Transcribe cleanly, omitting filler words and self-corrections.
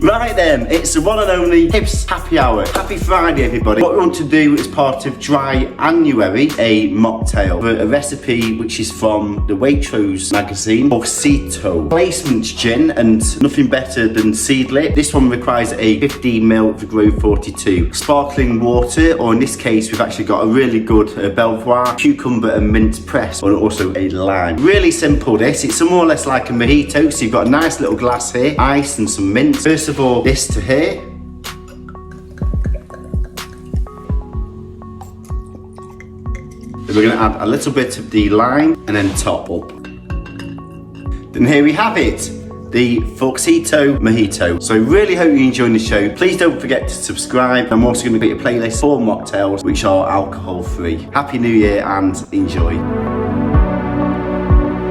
Right then, it's the one and only Hips Happy Hour. Happy Friday, everybody. What we want to do as part of Dry January, a mocktail for a recipe which is from the Waitrose magazine, Fauxjito. Placements gin and nothing better than Seedlip. This one requires a 15ml Grove 42. Sparkling water, or in this case, we've actually got a really good Belvoir Cucumber Mint Presse, and also a lime. Really simple this. It's more or less like a mojito, so you've got a nice little glass here, ice and some mint. First of all, this to here. Then we're going to add a little bit of the lime and then top up. Then here we have it, the Fauxjito Mojito. So I really hope you enjoyed the show. Please don't forget to subscribe. I'm also going to create a playlist for mocktails which are alcohol free. Happy New Year and enjoy.